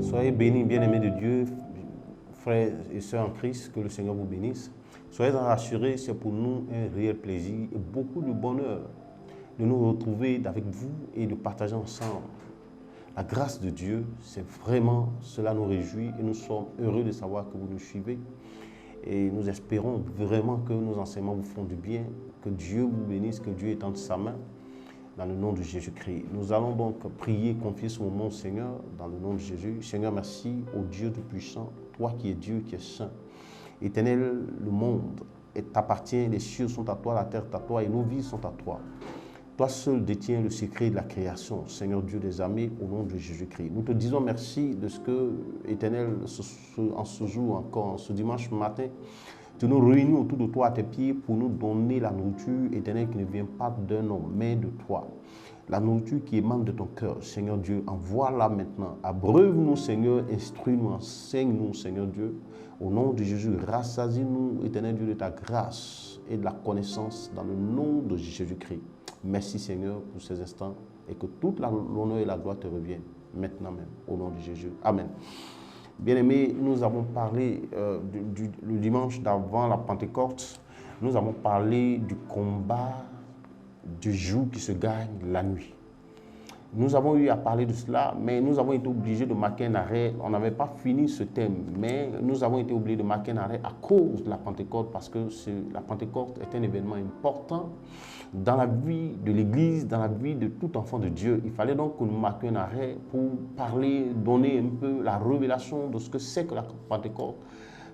Soyez bénis, bien-aimés de Dieu, frères et sœurs en Christ, que le Seigneur vous bénisse. Soyez rassurés, c'est pour nous un réel plaisir et beaucoup de bonheur de nous retrouver avec vous et de partager ensemble. La grâce de Dieu, c'est vraiment, cela nous réjouit et nous sommes heureux de savoir que vous nous suivez. Et nous espérons vraiment que nos enseignements vous font du bien, que Dieu vous bénisse, que Dieu étende sa main dans le nom de Jésus-Christ. Nous allons donc prier, confier ce moment au Seigneur dans le nom de Jésus. Seigneur, merci au Dieu Tout-Puissant, toi qui es Dieu, qui es saint. Éternel, le monde t'appartient, les cieux sont à toi, la terre est à toi et nos vies sont à toi. Toi seul détiens le secret de la création, Seigneur Dieu des armées, au nom de Jésus-Christ. Nous te disons merci de ce que, Éternel, en ce jour encore, en ce dimanche matin, tu nous réunis autour de toi à tes pieds pour nous donner la nourriture, Éternel, qui ne vient pas d'un homme, mais de toi. La nourriture qui émane de ton cœur, Seigneur Dieu, envoie-la maintenant. Abreuve-nous, Seigneur, instruis-nous, enseigne-nous, Seigneur Dieu. Au nom de Jésus, rassasie-nous, Éternel Dieu, de ta grâce et de la connaissance dans le nom de Jésus-Christ. Merci, Seigneur, pour ces instants et que toute l'honneur et la gloire te reviennent maintenant même, au nom de Jésus. Amen. Bien-aimés, nous avons parlé le dimanche d'avant la Pentecôte, nous avons parlé du combat du jour qui se gagne la nuit. Nous avons eu à parler de cela, mais nous avons été obligés de marquer un arrêt. On n'avait pas fini ce thème, mais nous avons été obligés de marquer un arrêt à cause de la Pentecôte, parce que la Pentecôte est un événement important dans la vie de l'Église, dans la vie de tout enfant de Dieu. Il fallait donc que nous marquions un arrêt pour parler, donner un peu la révélation de ce que c'est que la Pentecôte,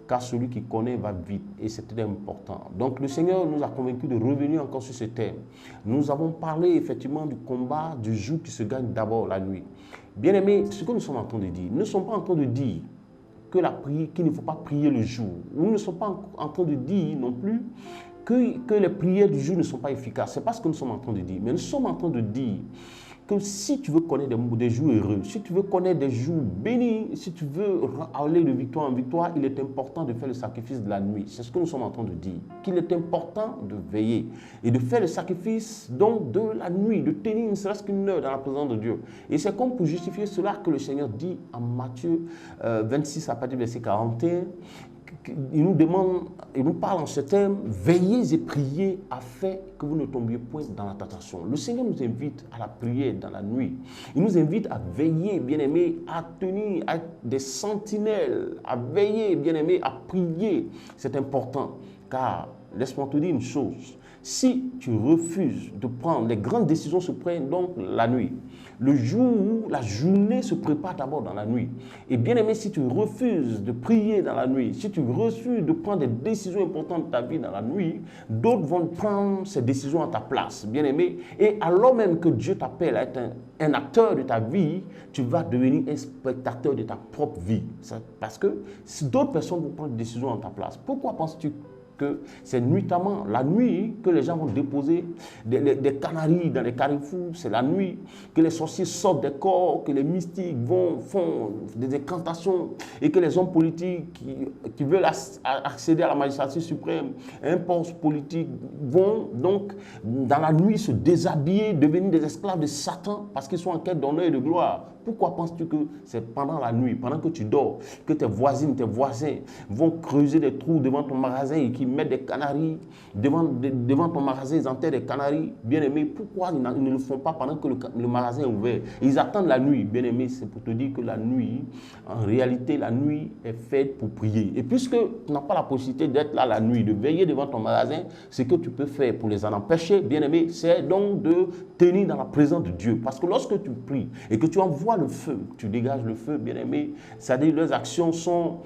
car celui qui connaît va vite et c'était important. Donc le Seigneur nous a convaincus de revenir encore sur ce thème. Nous avons parlé effectivement du combat du jour qui se gagne d'abord la nuit. Bien aimé, ce que nous sommes en train de dire, nous ne sommes pas en train de dire que qu'il ne faut pas prier le jour. Nous ne sommes pas en train de dire non plus que les prières du jour ne sont pas efficaces. Ce n'est pas ce que nous sommes en train de dire. Mais nous sommes en train de dire que si tu veux connaître des jours heureux, si tu veux connaître des jours bénis, si tu veux aller de victoire en victoire, il est important de faire le sacrifice de la nuit. C'est ce que nous sommes en train de dire. Qu'il est important de veiller et de faire le sacrifice donc de la nuit, de tenir ne serait-ce qu'une heure dans la présence de Dieu. Et c'est comme pour justifier cela que le Seigneur dit en Matthieu 26 à partir du verset 41, il nous demande, il nous parle en ce terme, veillez et priez afin que vous ne tombiez point dans la tentation. Le Seigneur nous invite à la prière dans la nuit. Il nous invite à veiller, bien-aimés, à tenir à des sentinelles, à veiller, bien-aimés, à prier. C'est important, car laisse-moi te dire une chose. Si tu refuses de prendre, les grandes décisions se prennent donc la nuit. Le jour où la journée se prépare d'abord dans la nuit. Et bien aimé, si tu refuses de prier dans la nuit, si tu refuses de prendre des décisions importantes de ta vie dans la nuit, d'autres vont prendre ces décisions à ta place, bien aimé. Et alors même que Dieu t'appelle à être un acteur de ta vie, tu vas devenir un spectateur de ta propre vie. Parce que si d'autres personnes vont prendre des décisions à ta place, pourquoi penses-tu que c'est nuitamment la nuit que les gens vont déposer des canaries dans les carrefours, c'est la nuit que les sorciers sortent des corps, que les mystiques font des incantations et que les hommes politiques qui veulent accéder à la magistrature suprême, un poste politique, vont donc dans la nuit se déshabiller, devenir des esclaves de Satan parce qu'ils sont en quête d'honneur et de gloire. Pourquoi penses-tu que c'est pendant la nuit, pendant que tu dors, que tes voisines, tes voisins vont creuser des trous devant ton magasin et qui mettent des canaries devant ton magasin, ils enterrent des canaries, bien-aimés? Pourquoi ils ne le font pas pendant que le magasin est ouvert? Ils attendent la nuit, bien-aimés. C'est pour te dire que la nuit, en réalité, la nuit est faite pour prier. Et puisque tu n'as pas la possibilité d'être là la nuit, de veiller devant ton magasin, ce que tu peux faire pour les en empêcher, bien-aimés, c'est donc de tenir dans la présence de Dieu. Parce que lorsque tu pries et que tu envoies le feu, tu dégages le feu, bien-aimé, c'est-à-dire leurs actions sont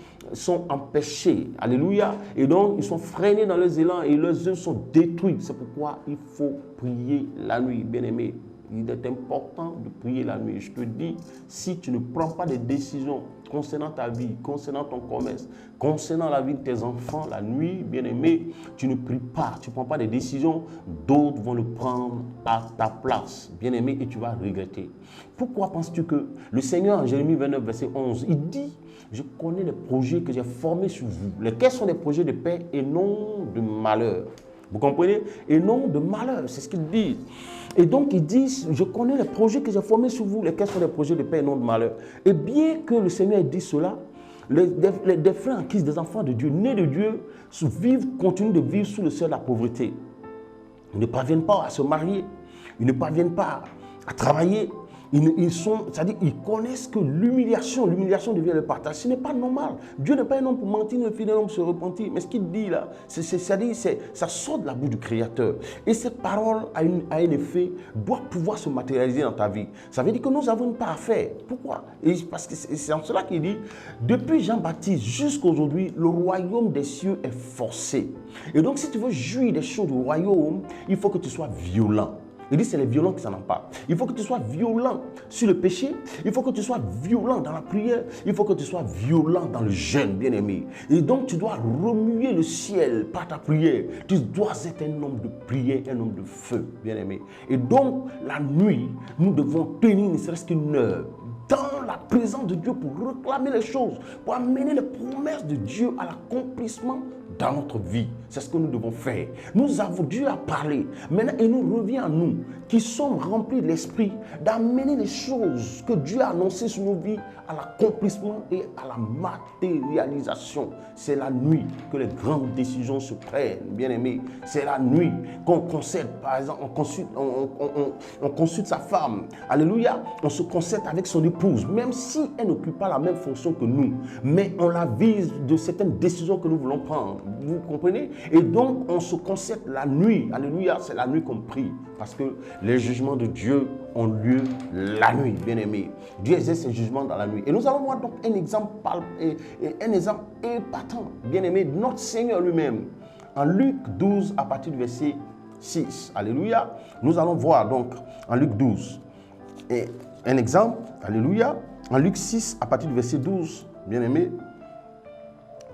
empêchées. Alléluia. Et donc, ils sont freinés dans leurs élans et leurs œuvres sont détruites. C'est pourquoi il faut prier la nuit, bien-aimé. Il est important de prier la nuit. Je te dis, si tu ne prends pas des décisions concernant ta vie, concernant ton commerce, concernant la vie de tes enfants, la nuit, bien-aimé, tu ne pries pas, tu ne prends pas des décisions, d'autres vont le prendre à ta place, bien-aimé, et tu vas regretter. Pourquoi penses-tu que le Seigneur, en Jérémie 29, verset 11, il dit, je connais les projets que j'ai formés sur vous, lesquels sont des projets de paix et non de malheur, Vous comprenez? Et non de malheur, c'est ce qu'il dit. Et donc il dit, je connais les projets que j'ai formés sur vous, lesquels sont des projets de paix et non de malheur. Et bien que le Seigneur ait dit cela, des frères en Christ, des enfants de Dieu, nés de Dieu, continuent de vivre sous le seuil de la pauvreté. Ils ne parviennent pas à se marier, ils ne parviennent pas à travailler. C'est-à-dire ils connaissent que l'humiliation devient le partage. Ce n'est pas normal. Dieu n'est pas un homme pour mentir, un fidèle homme pour se repentir. Mais ce qu'il dit là, ça sort de la bouche du Créateur. Et cette parole a un effet, doit pouvoir se matérialiser dans ta vie. Ça veut dire que nous avons une part à faire. Pourquoi? Parce que c'est en cela qu'il dit, depuis Jean-Baptiste jusqu'à aujourd'hui, le royaume des cieux est forcé. Et donc si tu veux jouir des choses du royaume, il faut que tu sois violent. Il dit c'est les violents qui s'en emparent. Il faut que tu sois violent sur le péché. Il faut que tu sois violent dans la prière. Il faut que tu sois violent dans le jeûne, bien-aimé. Et donc tu dois remuer le ciel par ta prière. Tu dois être un homme de prière, un homme de feu, bien-aimé. Et donc la nuit, nous devons tenir ne serait-ce qu'une heure dans la présence de Dieu pour réclamer les choses, pour amener les promesses de Dieu à l'accomplissement dans notre vie. C'est ce que nous devons faire. Dieu a parlé. Maintenant, il nous revient à nous, qui sommes remplis de l'esprit, d'amener les choses que Dieu a annoncées sur nos vies à l'accomplissement et à la matérialisation. C'est la nuit que les grandes décisions se prennent, bien aimés. C'est la nuit qu'on concède, par exemple, on consulte sa femme. Alléluia. On se concède avec son épouse, même si elle n'occupe pas la même fonction que nous. Mais on la vise de certaines décisions que nous voulons prendre. Vous comprenez? Et donc, on se concède la nuit. Alléluia. C'est la nuit qu'on prie. Parce que les jugements de Dieu ont lieu la nuit, bien aimé. Dieu exerce ses jugements dans la nuit. Et nous allons voir donc un exemple épatant, bien aimé, de notre Seigneur lui-même. En Luc 12, à partir du verset 6. Alléluia. Nous allons voir donc en Luc 12 et un exemple. Alléluia. En Luc 6, à partir du verset 12, bien aimé.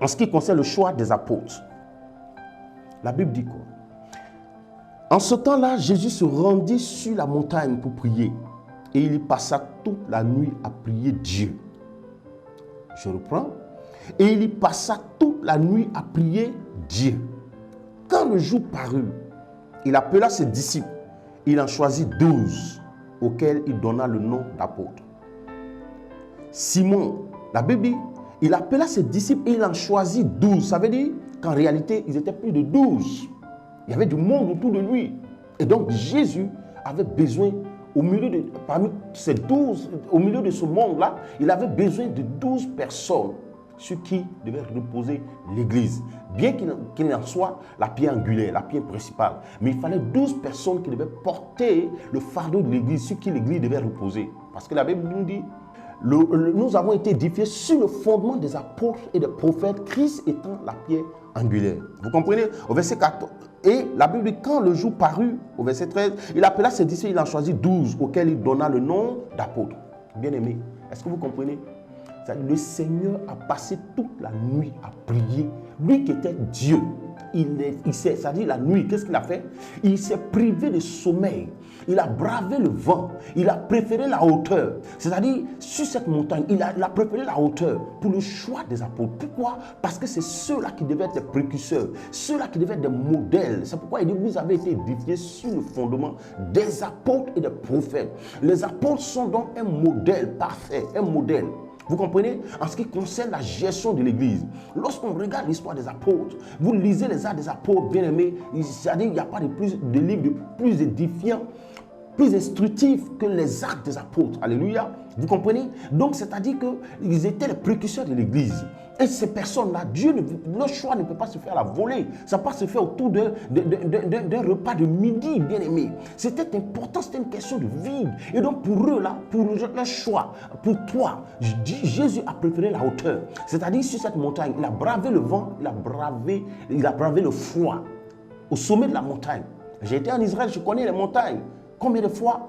En ce qui concerne le choix des apôtres, la Bible dit quoi? En ce temps-là, Jésus se rendit sur la montagne pour prier. Et il y passa toute la nuit à prier Dieu. Je reprends. Et il y passa toute la nuit à prier Dieu. Quand le jour parut, il appela ses disciples. Il en choisit 12, auxquels il donna le nom d'apôtres. Simon, la Bible dit, il appela ses disciples et il en choisit 12. Ça veut dire qu'en réalité, ils étaient plus de 12. Il y avait du monde autour de lui. Et donc Jésus avait besoin, parmi ces 12, au milieu de ce monde-là, il avait besoin de 12 personnes sur qui devait reposer l'Église. Bien qu'il en soit la pierre angulaire, la pierre principale. Mais il fallait 12 personnes qui devaient porter le fardeau de l'Église, sur qui l'Église devait reposer. Parce que la Bible nous dit, nous avons été édifiés sur le fondement des apôtres et des prophètes, Christ étant la pierre angulaire. Vous comprenez? Au verset 14. Et la Bible dit, quand le jour parut, au verset 13, il appela ses disciples, il en choisit 12, auxquels il donna le nom d'apôtres. Bien-aimés, est-ce que vous comprenez? Le Seigneur a passé toute la nuit à prier. Lui qui était Dieu, c'est-à-dire la nuit, qu'est-ce qu'il a fait? Il s'est privé de sommeil. Il a bravé le vent. Il a préféré la hauteur. C'est-à-dire, sur cette montagne, il a préféré la hauteur pour le choix des apôtres. Pourquoi? Parce que c'est ceux-là qui devaient être des précurseurs, ceux-là qui devaient être des modèles. C'est pourquoi il dit, vous avez été édifiés sur le fondement des apôtres et des prophètes. Les apôtres sont donc un modèle parfait, un modèle. Vous comprenez? En ce qui concerne la gestion de l'Église, lorsqu'on regarde l'histoire des apôtres, vous lisez les actes des apôtres, bien aimés, c'est-à-dire qu'il n'y a pas de livre plus édifiant, plus instructif que les actes des apôtres. Alléluia. Vous comprenez? Donc, c'est-à-dire qu'ils étaient les précurseurs de l'Église. Et ces personnes-là, leur choix ne peut pas se faire à la volée. Ça ne peut pas se faire autour d'un repas de midi, bien aimé. C'était important, c'était une question de vie. Et donc, pour eux, là, pour leur choix, pour toi, Jésus a préféré la hauteur. C'est-à-dire, sur cette montagne, il a bravé le vent, il a bravé le froid. Au sommet de la montagne. J'ai été en Israël, je connais les montagnes. Combien de fois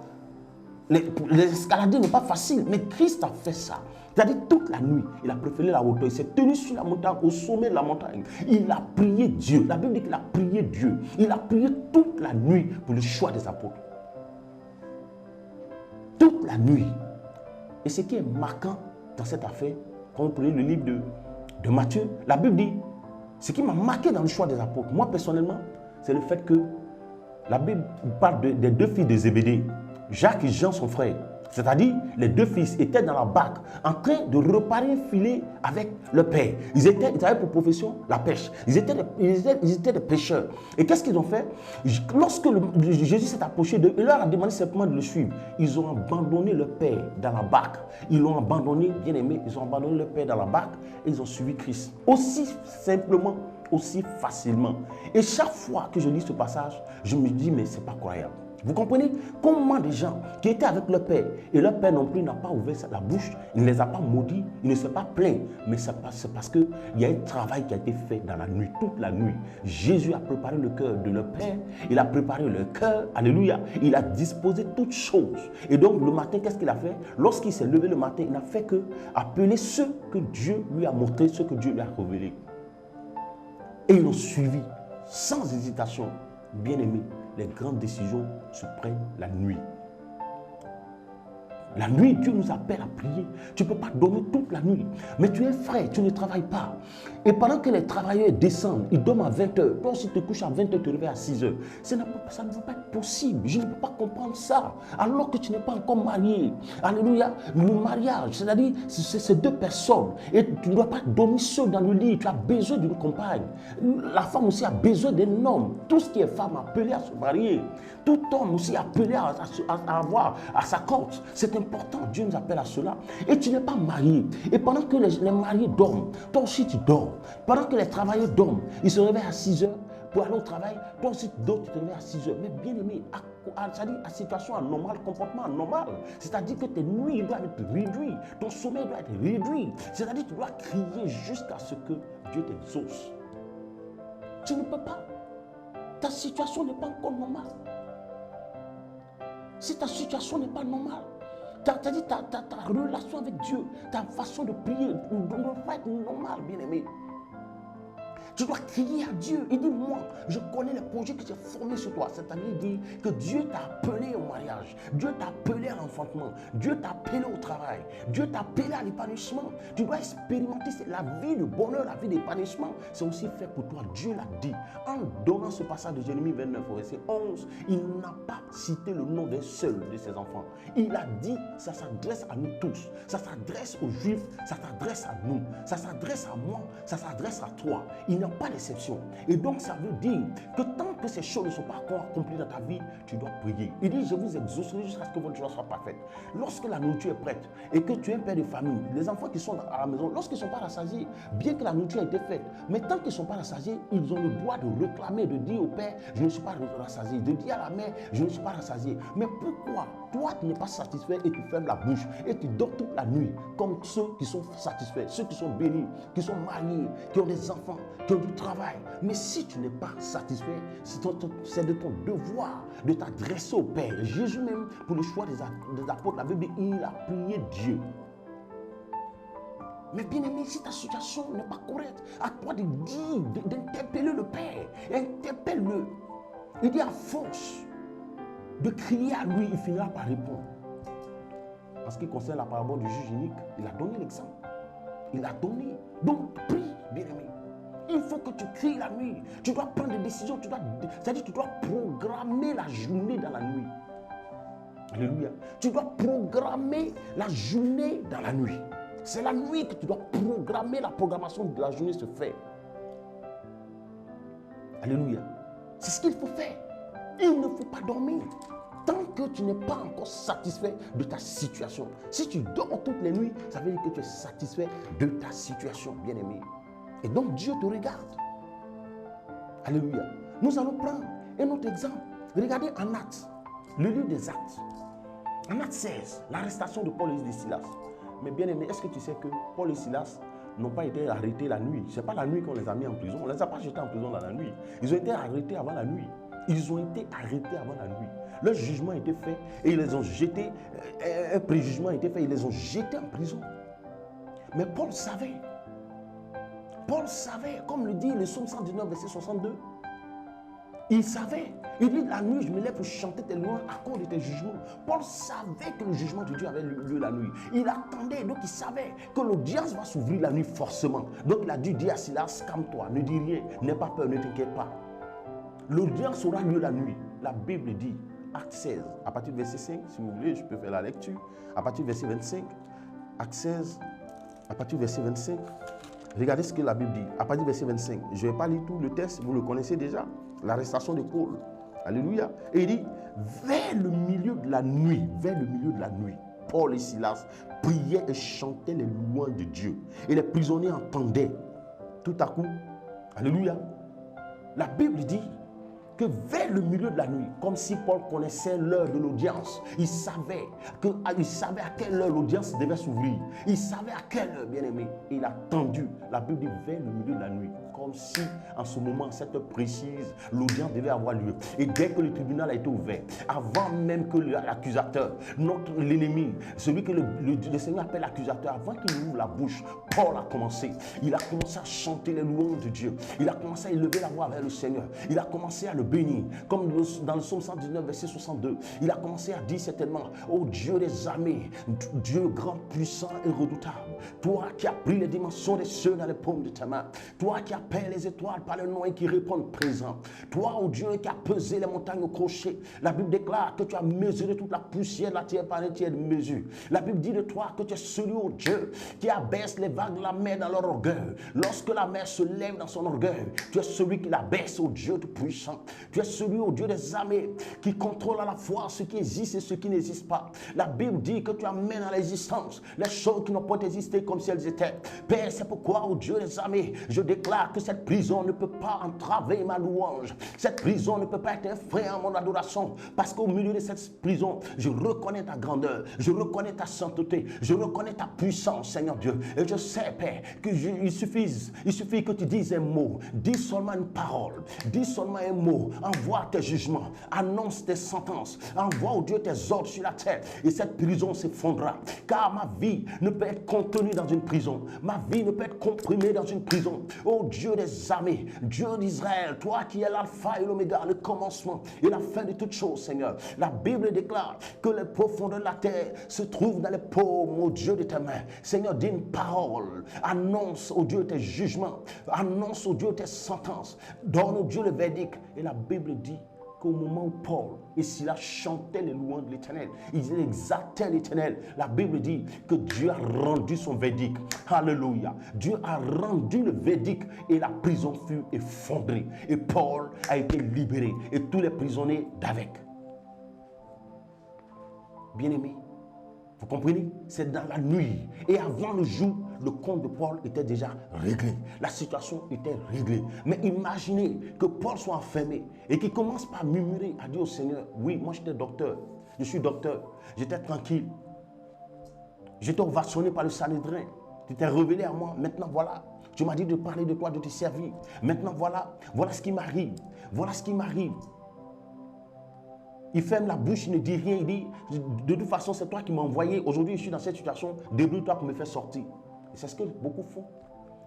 l'escalader n'est pas facile, mais Christ a fait ça. C'est-à-dire toute la nuit, il a préféré la hauteur. Il s'est tenu sur la montagne, au sommet de la montagne. Il a prié Dieu. La Bible dit qu'il a prié Dieu. Il a prié toute la nuit pour le choix des apôtres. Toute la nuit. Et ce qui est marquant dans cette affaire, quand vous prenez le livre de Matthieu, la Bible dit, ce qui m'a marqué dans le choix des apôtres, moi personnellement, c'est le fait que la Bible parle des deux fils de Zébédée, Jacques et Jean, son frère. C'est-à-dire, les deux fils étaient dans la barque en train de réparer un filet avec le père. Ils avaient pour profession la pêche. Ils étaient des pêcheurs. Et qu'est-ce qu'ils ont fait? Lorsque Jésus s'est approché d'eux, il leur a demandé simplement de le suivre. Ils ont abandonné le père dans la barque. Ils l'ont abandonné, bien aimé, ils ont abandonné le père dans la barque et ils ont suivi Christ. Aussi simplement, aussi facilement. Et chaque fois que je lis ce passage, je me dis, mais c'est pas croyable. Vous comprenez comment des gens qui étaient avec leur père, et leur père non plus n'a pas ouvert la bouche, il ne les a pas maudits, il ne s'est pas plaint, mais c'est parce qu'il y a un travail qui a été fait dans la nuit, toute la nuit. Jésus a préparé le cœur de leur père, il a préparé le cœur, alléluia, il a disposé toutes choses. Et donc le matin, qu'est-ce qu'il a fait? Lorsqu'il s'est levé le matin, il n'a fait que appeler ceux que Dieu lui a montré, ceux que Dieu lui a révélés. Et ils l'ont suivi sans hésitation, bien aimé. Les grandes décisions se prennent la nuit. La nuit, Dieu nous appelle à prier. Tu ne peux pas dormir toute la nuit. Mais tu es frais, tu ne travailles pas. Et pendant que les travailleurs descendent, ils dorment à 20h. Toi aussi, tu te couches à 20h, tu te réveilles à 6h. Ça ne peut pas être possible. Je ne peux pas comprendre ça. Alors que tu n'es pas encore marié. Alléluia. Le mariage, c'est-à-dire, c'est deux personnes. Et tu ne dois pas dormir seul dans le lit. Tu as besoin d'une compagne. La femme aussi a besoin d'un homme. Tout ce qui est femme appelé à se marier. Tout homme aussi appelé à avoir à sa corde. C'est important. Dieu nous appelle à cela. Et tu n'es pas marié. Et pendant que les mariés dorment, toi aussi tu dors. Pendant que les travailleurs dorment, ils se réveillent à 6h pour aller au travail. Toi aussi tu dors, tu te réveilles à 6h. Mais bien aimé, c'est-à-dire à situation anormale, comportement anormal. C'est-à-dire que tes nuits doivent être réduites. Ton sommeil doit être réduit. C'est-à-dire que tu dois crier jusqu'à ce que Dieu t'exauce. Tu ne peux pas. Ta situation n'est pas encore normale. Si ta situation n'est pas normale, ta relation avec Dieu, ta façon de prier ne doit pas être normale, bien-aimé. Tu dois crier à Dieu. Il dit, moi, je connais les projets que j'ai formés sur toi. C'est-à-dire, il dit que Dieu t'a appelé au mariage. Dieu t'a appelé à l'enfantement. Dieu t'a appelé au travail. Dieu t'a appelé à l'épanouissement. Tu dois expérimenter la vie de bonheur, la vie d'épanouissement. C'est aussi fait pour toi. Dieu l'a dit. En donnant ce passage de Jérémie 29, verset 11, il n'a pas cité le nom d'un seul de ses enfants. Il a dit, ça s'adresse à nous tous. Ça s'adresse aux Juifs, ça s'adresse à nous. Ça s'adresse à moi, ça s'adresse à toi. Il n'y a pas d'exception. Et donc, ça veut dire que tant que ces choses ne sont pas encore accomplies dans ta vie, tu dois prier. Il dit, je vous exaucerai jusqu'à ce que votre joie soit parfaite. Lorsque la nourriture est prête et que tu es un père de famille, les enfants qui sont à la maison, lorsqu'ils ne sont pas rassasiés, bien que la nourriture ait été faite, mais tant qu'ils ne sont pas rassasiés, ils ont le droit de réclamer, de dire au père, je ne suis pas rassasié, de dire à la mère, je ne suis pas rassasié. Mais pourquoi toi, tu n'es pas satisfait et tu fermes la bouche et tu dors toute la nuit comme ceux qui sont satisfaits, ceux qui sont bénis, qui sont mariés, qui ont des enfants, qui ont du travail. Mais si tu n'es pas satisfait, c'est de ton devoir de t'adresser au Père. Jésus même, pour le choix des apôtres, la Bible dit, il a prié Dieu. Mais bien aimé, si ta situation n'est pas correcte, à toi de dire, d'interpeller le Père. Interpelle-le. Il dit à force de crier à lui, il finira par répondre. En ce qui concerne la parabole du juge unique, il a donné l'exemple. Il a donné. Donc, prie, bien aimé. Il faut que tu cries la nuit. Tu dois prendre des décisions. C'est-à-dire que tu dois programmer la journée dans la nuit. Alléluia. Tu dois programmer la journée dans la nuit. C'est la nuit que tu dois programmer. La programmation de la journée se fait. Alléluia. C'est ce qu'il faut faire. Il ne faut pas dormir. Tant que tu n'es pas encore satisfait de ta situation. Si tu dors toutes les nuits, ça veut dire que tu es satisfait de ta situation, bien-aimé. Et donc Dieu te regarde. Alléluia. Nous allons prendre un autre exemple. Regardez en Actes, le livre des Actes. En Actes 16, l'arrestation de Paul et de Silas. Mais bien-aimé, est-ce que tu sais que Paul et Silas n'ont pas été arrêtés la nuit? Ce n'est pas la nuit qu'on les a mis en prison. On ne les a pas jetés en prison dans la nuit. Ils ont été arrêtés avant la nuit. Ils ont été arrêtés avant la nuit. Leur jugement a été fait et ils les ont jetés. Un préjugement a été fait. Ils les ont jetés en prison. Mais Paul savait. Paul savait, comme le dit le psaume 119, verset 62. Il savait. Il dit, la nuit, je me lève pour chanter tes louanges à cause de tes jugements. Paul savait que le jugement de Dieu avait lieu la nuit. Il attendait, donc il savait que l'audience va s'ouvrir la nuit forcément. Donc il a dû dire à Silas, calme-toi, ne dis rien, n'aie pas peur, ne t'inquiète pas. L'audience aura lieu la nuit. La Bible dit, Acte 16, à partir du verset 5, si vous voulez, je peux faire la lecture. À partir du verset 25, Acte 16, à partir du verset 25, regardez ce que la Bible dit. À partir du verset 25, je ne vais pas lire tout le texte, vous le connaissez déjà. L'arrestation de Paul. Alléluia. Et il dit, vers le milieu de la nuit, Paul et Silas priaient et chantaient les louanges de Dieu. Et les prisonniers entendaient. Tout à coup, alléluia, la Bible dit que vers le milieu de la nuit, comme si Paul connaissait l'heure de l'audience, il savait à quelle heure l'audience devait s'ouvrir. Il savait à quelle heure, bien aimé. Et il a tendu, la Bible dit, vers le milieu de la nuit, comme si en ce moment, cette heure précise, l'audience devait avoir lieu. Et dès que le tribunal a été ouvert, avant même que l'accusateur, l'ennemi, celui que le Seigneur appelle l'accusateur, avant qu'il ouvre la bouche, Paul a commencé. Il a commencé à chanter les louanges de Dieu. Il a commencé à élever la voix vers le Seigneur. Il a commencé à le bénir. Comme dans le psaume 119, verset 62. Il a commencé à dire certainement, ô Dieu des armées, Dieu grand, puissant et redoutable. Toi qui as pris les dimensions des cieux dans les paumes de ta main. Toi qui appelles les étoiles par le nom et qui réponds présent. Toi, ô Dieu, qui as pesé les montagnes au crochet. La Bible déclare que tu as mesuré toute la poussière de la terre par un tiers de mesure. La Bible dit de toi que tu es celui, ô Dieu, qui abaisse les vagues de la mer dans leur orgueil. Lorsque la mer se lève dans son orgueil, tu es celui qui l'abaisse, ô Dieu tout puissant. Tu es celui, ô Dieu des armées, qui contrôle à la fois ce qui existe et ce qui n'existe pas. La Bible dit que tu amènes à l'existence les choses qui n'ont pas existé comme si elles étaient. Père, c'est pourquoi, ô Dieu des armées, je déclare que cette prison ne peut pas entraver ma louange. Cette prison ne peut pas être un frein à mon adoration. Parce qu'au milieu de cette prison, je reconnais ta grandeur, je reconnais ta sainteté, je reconnais ta puissance, Seigneur Dieu. Et je sais, Père, qu'il suffit que tu dises un mot, dis seulement une parole, dis seulement un mot, envoie tes jugements, annonce tes sentences, envoie, oh Dieu, tes ordres sur la terre, et cette prison s'effondrera. Car ma vie ne peut être contenue dans une prison, ma vie ne peut être comprimée dans une prison. Oh Dieu des armées, Dieu d'Israël, toi qui es l'alpha et l'oméga, le commencement et la fin de toutes choses, Seigneur. La Bible déclare que les profondeurs de la terre se trouvent dans les paumes, oh Dieu de tes mains. Seigneur, dis une parole, annonce, oh Dieu, tes jugements, annonce, oh Dieu, tes sentences, donne, oh Dieu, le verdict. Et la Bible dit qu'au moment où Paul et Silas chantaient les louanges de l'Éternel, ils exaltaient l'Éternel. La Bible dit que Dieu a rendu son verdict. Alléluia. Dieu a rendu le verdict et la prison fut effondrée. Et Paul a été libéré et tous les prisonniers d'avec. Bien-aimés, vous comprenez? C'est dans la nuit. Et avant le jour, le compte de Paul était déjà réglé. La situation était réglée. Mais imaginez que Paul soit enfermé et qu'il commence par murmurer à dire au Seigneur, oui, moi j'étais docteur, je suis docteur, j'étais tranquille. J'étais ovationné par le Sanhédrin. Tu t'es révélé à moi. Maintenant, voilà. Tu m'as dit de parler de toi, de te servir. Maintenant, voilà. Voilà ce qui m'arrive. Voilà ce qui m'arrive. Il ferme la bouche, il ne dit rien. Il dit, de toute façon, c'est toi qui m'as envoyé. Aujourd'hui, je suis dans cette situation. Débrouille-toi pour me faire sortir. Et c'est ce que beaucoup font.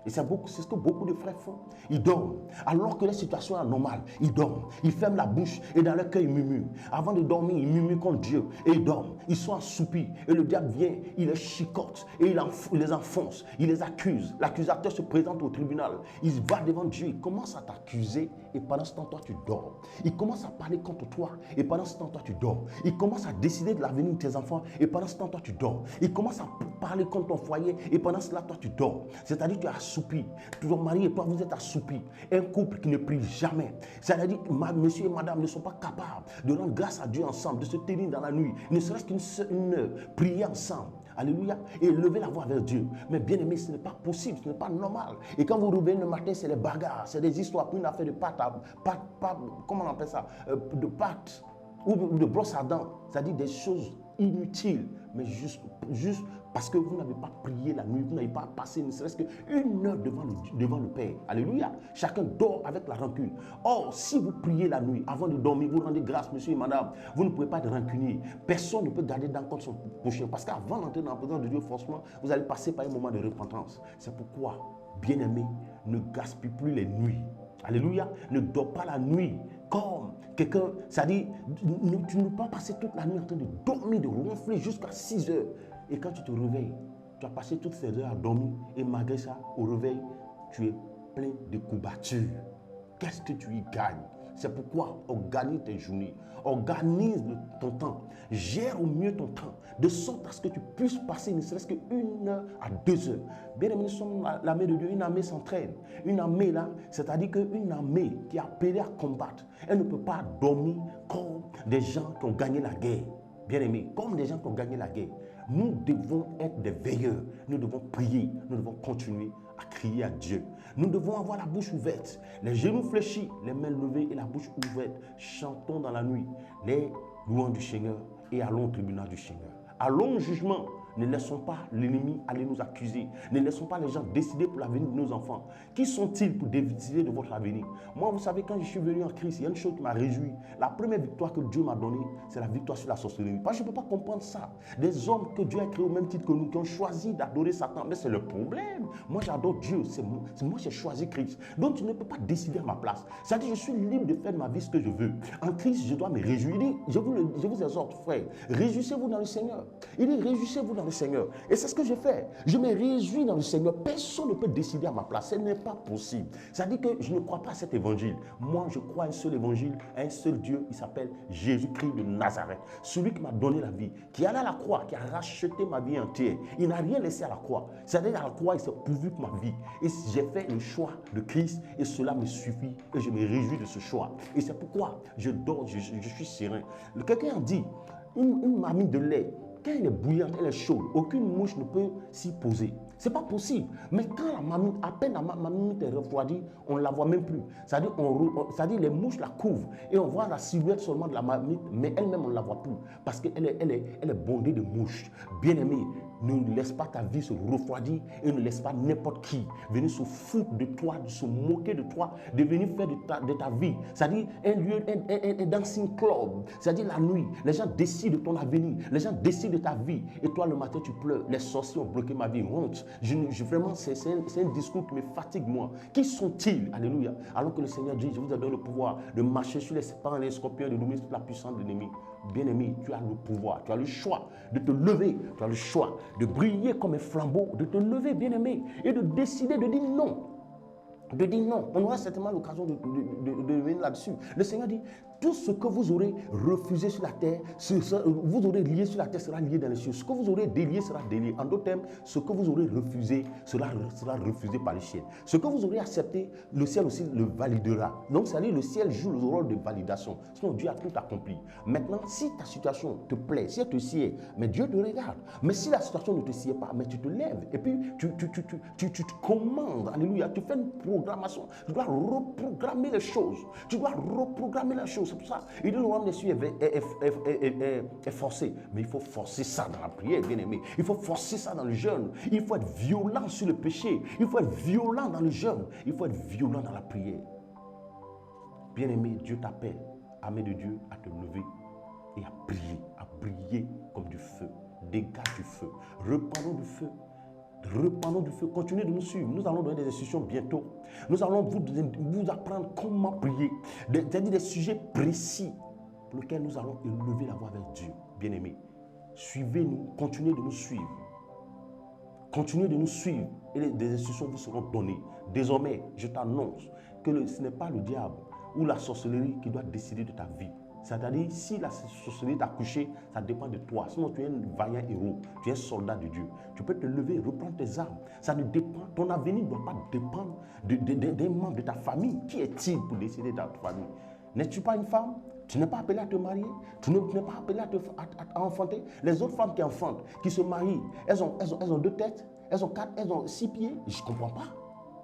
Et c'est ce que beaucoup de frères font. Ils dorment. Alors que la situation est anormale, ils dorment. Ils ferment la bouche et dans leur cœur, ils murmurent. Avant de dormir, ils murmurent contre Dieu. Et ils dorment. Ils sont assoupis. Et le diable vient, il les chicote. Et il les enfonce. Il les accuse. L'accusateur se présente au tribunal. Il va devant Dieu. Il commence à t'accuser. Et pendant ce temps, toi, tu dors. Il commence à parler contre toi. Et pendant ce temps, toi, tu dors. Il commence à décider de l'avenir de tes enfants. Et pendant ce temps, toi, tu dors. Il commence à parler contre ton foyer. Et pendant cela, toi, tu dors. C'est-à-dire que tu es assoupi. Ton mari et toi, vous êtes assoupis. Un couple qui ne prie jamais. C'est-à-dire que monsieur et madame ne sont pas capables de rendre grâce à Dieu ensemble, de se tenir dans la nuit, ne serait-ce qu'une heure, prier ensemble. Alléluia. Et lever la voix vers Dieu. Mais bien aimé, ce n'est pas possible, ce n'est pas normal. Et quand vous revenez le matin, c'est des bagarres, c'est des histoires, une affaire de pâte, comment on appelle ça, de pâte ou de brosse à dents. C'est-à-dire des choses inutiles, mais juste parce que vous n'avez pas prié la nuit, vous n'avez pas passé ne serait-ce qu'une heure devant le Père. Alléluia. Chacun dort avec la rancune. Or, si vous priez la nuit, avant de dormir, vous rendez grâce, monsieur et madame, vous ne pouvez pas être rancunier. Personne ne peut garder dans le compte son prochain. Parce qu'avant d'entrer dans la présence de Dieu, forcément, vous allez passer par un moment de repentance. C'est pourquoi, bien-aimé, ne gaspille plus les nuits. Alléluia. Ne dors pas la nuit comme quelqu'un, c'est-à-dire, tu ne peux pas passer toute la nuit en train de dormir, de ronfler jusqu'à 6 heures. Et quand tu te réveilles, tu as passé toutes ces heures à dormir et malgré ça, au réveil, tu es plein de courbatures. Qu'est-ce que tu y gagnes? C'est pourquoi organise tes journées, organise ton temps, gère au mieux ton temps, de sorte à ce que tu puisses passer ne serait-ce qu'une heure à 2 heures. Bien aimé, nous sommes l'armée de Dieu, une armée s'entraîne. Une armée là, c'est-à-dire qu'une armée qui est appelée à combattre, elle ne peut pas dormir comme des gens qui ont gagné la guerre. Bien aimé, comme des gens qui ont gagné la guerre. Nous devons être des veilleurs, nous devons prier, nous devons continuer à crier à Dieu. Nous devons avoir la bouche ouverte, les genoux fléchis, les mains levées et la bouche ouverte. Chantons dans la nuit les louanges du Seigneur et allons au tribunal du Seigneur. Allons au jugement. Ne laissons pas l'ennemi aller nous accuser. Ne laissons pas les gens décider pour l'avenir de nos enfants. Qui sont-ils pour décider de votre avenir? Moi, vous savez, quand je suis venu en Christ, il y a une chose qui m'a réjoui. La première victoire que Dieu m'a donnée, c'est la victoire sur la sorcellerie. Parce que je ne peux pas comprendre ça. Des hommes que Dieu a créés au même titre que nous, qui ont choisi d'adorer Satan. Mais c'est le problème. Moi, j'adore Dieu. C'est moi qui ai choisi Christ. Donc, tu ne peux pas décider à ma place. C'est-à-dire, je suis libre de faire de ma vie ce que je veux. En Christ, je dois me réjouir. Il dit, je vous exhorte, frère, réjouissez-vous dans le Seigneur. Il dit, réjouissez-vous dans le Seigneur. Et c'est ce que je fais. Je me réjouis dans le Seigneur. Personne ne peut décider à ma place. Ce n'est pas possible. C'est-à-dire que je ne crois pas à cet évangile. Moi, je crois à un seul évangile, à un seul Dieu. Il s'appelle Jésus-Christ de Nazareth. Celui qui m'a donné la vie, qui est allé à la croix, qui a racheté ma vie entière. Il n'a rien laissé à la croix. C'est-à-dire à la croix, il s'est pourvu pour ma vie. Et j'ai fait le choix de Christ et cela me suffit. Et je me réjouis de ce choix. Et c'est pourquoi je dors, je suis serein. Quelqu'un a dit, une marmite de lait, quand elle est bouillante, elle est chaude, aucune mouche ne peut s'y poser. Ce n'est pas possible. Mais quand la marmite, à peine la marmite est refroidie, on ne la voit même plus. C'est-à-dire les mouches la couvrent et on voit la silhouette seulement de la marmite, mais elle-même on ne la voit plus parce qu'elle est bondée de mouches. Bien-aimé, ne laisse pas ta vie se refroidir et ne laisse pas n'importe qui venir se foutre de toi, de se moquer de toi, de venir faire de ta vie. C'est-à-dire un dancing club. C'est-à-dire la nuit, les gens décident de ton avenir, les gens décident de ta vie et toi le matin tu pleures. Les sorciers ont bloqué ma vie, honte. Vraiment, c'est un discours qui me fatigue moi. Qui sont-ils? Alléluia. Alors que le Seigneur dit, je vous ai donné le pouvoir de marcher sur les serpents et les scorpions, de dominer toute la puissance de l'ennemi. Bien-aimé, tu as le pouvoir, tu as le choix de te lever, tu as le choix de briller comme un flambeau, de te lever, bien-aimé, et de décider de dire non. De dire non. On aura certainement l'occasion de venir là-dessus. Le Seigneur dit, tout ce que vous aurez refusé sur la terre, vous aurez lié sur la terre sera lié dans les cieux. Ce que vous aurez délié sera délié. En d'autres termes, ce que vous aurez refusé sera refusé par le ciel. Ce que vous aurez accepté, le ciel aussi le validera. Donc, c'est-à-dire le ciel joue le rôle de validation. Sinon, Dieu a tout accompli. Maintenant, si ta situation te plaît, si elle te sied, mais Dieu te regarde. Mais si la situation ne te sied pas, mais tu te lèves et puis tu te commandes. Alléluia. Tu fais une programmation. Tu dois reprogrammer les choses. Tu dois reprogrammer les choses. C'est pour ça. Il dit le royaume des cieux est forcé. Mais il faut forcer ça dans la prière, bien aimé. Il faut forcer ça dans le jeûne. Il faut être violent sur le péché. Il faut être violent dans le jeûne. Il faut être violent dans la prière. Bien aimé, Dieu t'appelle, armée de Dieu, à te lever et à briller comme du feu. Dégage du feu. Rependons du feu. Rependons du feu, continuez de nous suivre. Nous allons donner des instructions bientôt. Nous allons vous apprendre comment prier. C'est-à-dire des sujets précis pour lesquels nous allons élever la voix vers Dieu. Bien-aimés, suivez-nous, continuez de nous suivre. Continuez de nous suivre et des instructions vous seront données. Désormais, je t'annonce que ce n'est pas le diable ou la sorcellerie qui doit décider de ta vie. C'est-à-dire, si la sorcellerie t'a couché, ça dépend de toi. Sinon, tu es un vaillant héros, tu es un soldat de Dieu. Tu peux te lever, reprendre tes armes. Ça ne dépend, ton avenir ne doit pas dépendre d'un membre de ta famille. Qui est-il pour décider de ta famille? N'es-tu pas une femme? Tu n'es pas appelé à te marier? Tu n'es pas appelé à enfanter? Les autres femmes qui enfantent, qui se marient, elles ont 2 têtes, elles ont 4, elles ont 6 pieds. Je ne comprends pas.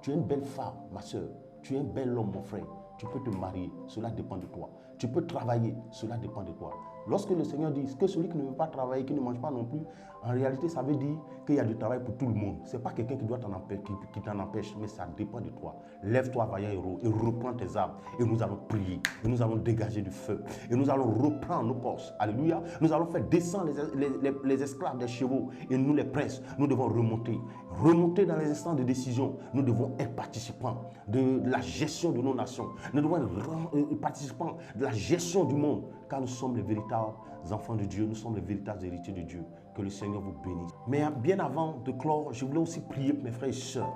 Tu es une belle femme, ma soeur. Tu es un bel homme, mon frère. Tu peux te marier, cela dépend de toi. Tu peux travailler, cela dépend de toi. Lorsque le Seigneur dit que celui qui ne veut pas travailler, qui ne mange pas non plus, en réalité, ça veut dire qu'il y a du travail pour tout le monde. Ce n'est pas quelqu'un qui doit t'en empêche, mais ça dépend de toi. Lève-toi, vaillant héros, et reprends tes armes. Et nous allons prier, et nous allons dégager du feu. Et nous allons reprendre nos postes. Alléluia. Nous allons faire descendre les esclaves des chevaux, et nous les princes. Nous devons remonter. Remonter dans les instants de décision. Nous devons être participants de la gestion de nos nations. Nous devons être participants de la gestion du monde, car nous sommes les véritables enfants de Dieu, nous sommes les véritables héritiers de Dieu. Que le Seigneur vous bénisse. Mais bien avant de clore, je voulais aussi prier pour mes frères et sœurs.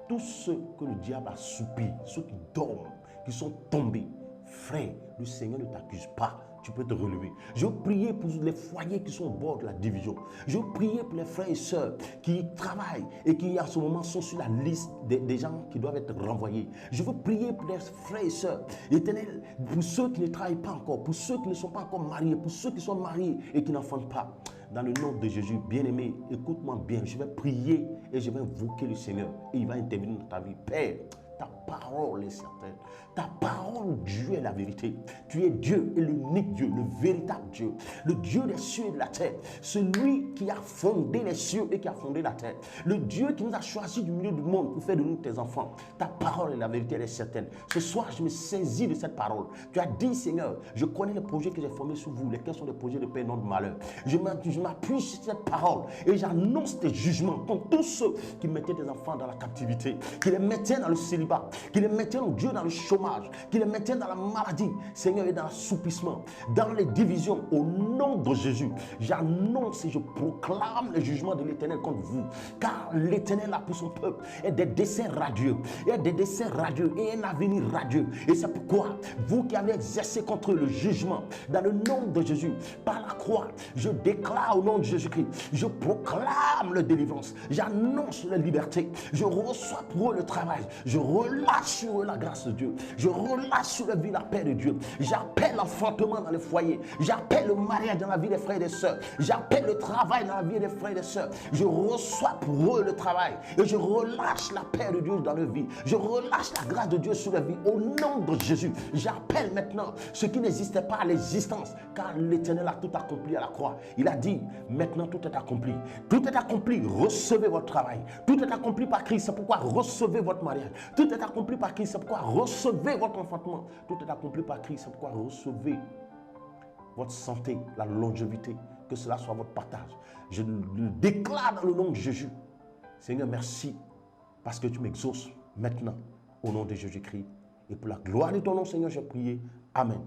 Tous ceux que le diable a soupis, ceux qui dorment, qui sont tombés, frère, le Seigneur ne t'accuse pas. Tu peux te relever. Je priais pour les foyers qui sont au bord de la division. Je priais pour les frères et sœurs qui travaillent et qui en ce moment sont sur la liste des gens qui doivent être renvoyés. Je veux prier pour les frères et sœurs. Éternel, pour ceux qui ne travaillent pas encore, pour ceux qui ne sont pas encore mariés, pour ceux qui sont mariés et qui n'enfantent pas. Dans le nom de Jésus, bien-aimé, écoute-moi bien. Je vais prier et je vais invoquer le Seigneur. Et il va intervenir dans ta vie. Père, ta parole est certaine. Ta parole, Dieu est la vérité. Tu es Dieu et l'unique Dieu, le véritable Dieu, le Dieu des cieux et de la terre, celui qui a fondé les cieux et qui a fondé la terre, le Dieu qui nous a choisis du milieu du monde pour faire de nous tes enfants. Ta parole est la vérité, elle est certaine. Ce soir, je me saisis de cette parole. Tu as dit, Seigneur, je connais les projets que j'ai formés sur vous, lesquels sont des projets de paix et non de malheur. Je m'appuie sur cette parole et j'annonce tes jugements contre tous ceux qui mettaient des enfants dans la captivité, qui les mettaient dans le célibat, qui les mettaient, oh Dieu, dans le chômage, qui les mettaient dans la maladie, Seigneur, et dans l'assoupissement, dans les divisions. Au nom de Jésus, j'annonce et je proclame le jugement de l'Éternel contre vous, car l'Éternel a pour son peuple et des desseins radieux, et des desseins radieux et un avenir radieux. Et c'est pourquoi vous qui avez exercé contre le jugement, dans le nom de Jésus, par la croix, je déclare au nom de Jésus-Christ, je proclame la délivrance, j'annonce la liberté, je reçois pour eux le travail, je relâche sur eux la grâce de Dieu, je relâche sur la vie la paix de Dieu, j'appelle l'enfantement dans les foyers, j'appelle le mariage dans la vie des frères et des sœurs, j'appelle le travail dans la vie des frères et des sœurs, je reçois pour eux le travail et je relâche la paix de Dieu dans leur vie, je relâche la grâce de Dieu sur leur vie au nom de Jésus. J'appelle maintenant ce qui n'existait pas à l'existence, car l'Éternel a tout accompli à la croix. Il a dit, maintenant tout est accompli, tout est accompli, recevez votre travail, tout est accompli par Christ, c'est pourquoi recevez votre mariage, tout est accompli par Christ, c'est pourquoi recevez votre enfantement, tout est accompli par Christ, c'est pourquoi recevez votre santé, la longévité, que cela soit votre partage. Je le déclare dans le nom de Jésus. Seigneur, merci parce que tu m'exauces maintenant au nom de Jésus-Christ. Et pour la gloire de ton nom, Seigneur, j'ai prié. Amen.